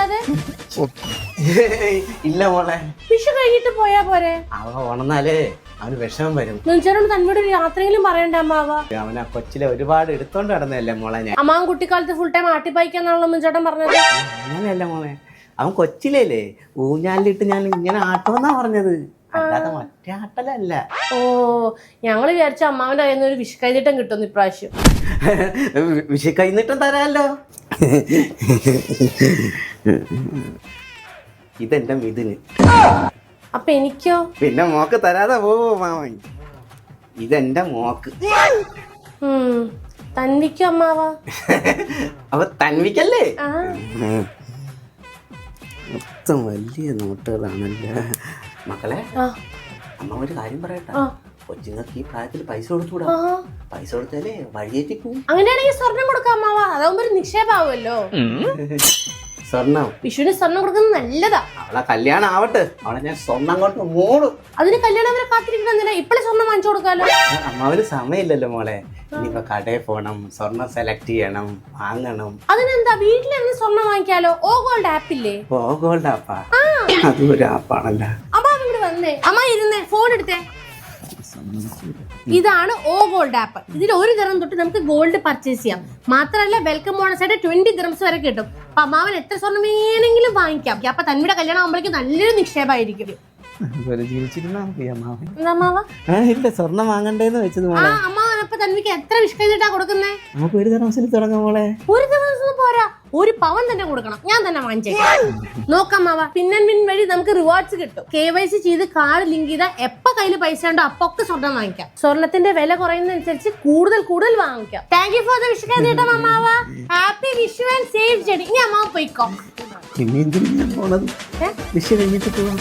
മിണ്ടാതെ. ഇല്ല മോളെ, വിഷു കഴിഞ്ഞിട്ട് പോയാ പോരെ? അവ ഉണർന്നാലേ അവന് വിഷമം വരും. നിഞ്ചോട് തന്നോട് ഒരു യാത്രയെങ്കിലും പറയണ്ട അമ്മാവ. അവനാ കൊച്ചിലെ ഒരുപാട് എടുത്തോണ്ട് നടന്നല്ലേ മോളെ. ഞാൻ അമ്മാവൻ കുട്ടിക്കാലത്ത് ഫുൾ ടൈം ആട്ടിപ്പായിക്കാന്നാണല്ലോ മിഞ്ചോട്ടൻ പറഞ്ഞത്. അങ്ങനെയല്ല മോളെ, അവൻ കൊച്ചിലേ ഊഞ്ഞാലിട്ട് ഞാൻ ഇങ്ങനെ ആട്ടോന്നാ പറഞ്ഞത്, അല്ലാതെ മറ്റേ ആട്ടലല്ല. ഓ, ഞങ്ങള് വിചാരിച്ച അമ്മാവന്റെ കയ്യിൽ നിന്ന് ഒരു വിഷു കൈനീട്ടം കിട്ടുന്നു ഇപ്രാവശ്യം. വിഷു കൈനീട്ടം തരാല്ലോ. ഇതെന്റെ മിഥുന്. അപ്പൊ എനിക്കോ? പിന്നെ മോക്ക് തരാതെ പോവോ മാമൻ? ഇതെന്റെ മോക്ക്. തൻവിക്കോ അമ്മാവ? അപ്പൊ തൻവിക്കല്ലേ? ആ, മൊത്തം വലിയ നോട്ടുകളാണല്ലേ മക്കളെ. അമ്മ ഒരു കാര്യം പറയട്ടെ, കൊച്ചുങ്ങൾക്ക് ഈ പ്രായത്തിൽ പൈസ കൊടുത്തുകൂടാ. പൈസ കൊടുത്താലേ വഴിയേറ്റി പോവും. അങ്ങനെയാണെങ്കിൽ സ്വർണം കൊടുക്കാം അമ്മാവ, അതാവുമ്പോ ഒരു നിക്ഷേപാവുമല്ലോ. സ്വർണം? വിഷുവിന് സ്വർണം കൊടുക്കുന്നത് നല്ലതാ. അവളെ കല്യാണം ആവട്ടെ, അവളെ ഞാൻ സ്വർണം കൊണ്ട് മൂടും. അതിന് കല്യാണം വരെ കാത്തിരിക്കണമെന്നില്ല, ഇപ്പഴേ സ്വർണം വാങ്ങിച്ചു കൊടുക്കാലോ. അമ്മാവന് സമയമില്ലല്ലോ മോളെ. ഇനിയിപ്പോ കടയിൽ പോണം, സ്വർണം സെലക്ട് ചെയ്യണം, വാങ്ങണം. അതിനെന്താ, വീട്ടിലിരുന്ന് സ്വർണം വാങ്ങിക്കാലോ. O Gold ആപ്പില്ലേ? O Gold ആപ്പാ? അതും ഒരു ആപ്പാണല്ലോ. അമ്മ ഇവിടെ വന്നേ, അമ്മ ഇരുന്നേ, ഫോൺ എടുത്തേ. ഇതാണ് ഓ ഗോൾഡ് ആപ്പ്. ഇതിൽ 1 ദിറം തൊട്ട് നമുക്ക് ഗോൾഡ് പർച്ചേസ് ചെയ്യാം. മാത്രമല്ല വെൽക്കം ബോണസ് ആയിട്ട് 20 ദിറംസ് വരെ കിട്ടും. അപ്പൊ അമ്മാവൻ എത്ര സ്വർണ്ണം വേണമെങ്കിലും വാങ്ങിക്കാം. അപ്പൊ തൻവിയുടെ കല്യാണം ആകുമ്പോഴേക്കും നല്ലൊരു നിക്ഷേപമായിരിക്കും. ഇല്ല, സ്വർണം വാങ്ങണ്ടേന്ന് വെച്ചത് മോളെ. അമ്മാവൻ അപ്പൊ തൻവിക്ക് എത്ര വിഷ്കൈട്ടാ കൊടുക്കുന്നേ? നമുക്ക് 1 ദിവസം തുടങ്ങാം മോളെ. 1 ദിവസം പോരാ, 1 പവൻ തന്നെ കൊടുക്കണം. ഞാൻ തന്നെ വാങ്ങിച്ചേക്കാം. നോക്കാമാവ, പിൻ വഴി നമുക്ക് റിവാർഡ്സ് കിട്ടും. KYC ചെയ്ത് കാർഡ് ലിങ്ക് ചെയ്താൽ എപ്പോ കയ്യിൽ പൈസ ഉണ്ടോ അപ്പൊ ഒക്കെ സ്വർണ്ണം വാങ്ങിക്കാം. സ്വർണത്തിന്റെ വില കുറയുന്നതനുസരിച്ച് കൂടുതൽ വാങ്ങിക്കാം. Thank you for the wish കേട്ടോ അമ്മാവ. Happy Vishu and safe journey. ഇനി അമ്മാവ പോയിക്കോ. പിന്നെ എന്തിനാ പോണത്? വിഷു കഴിഞ്ഞിട്ട് പോവാം.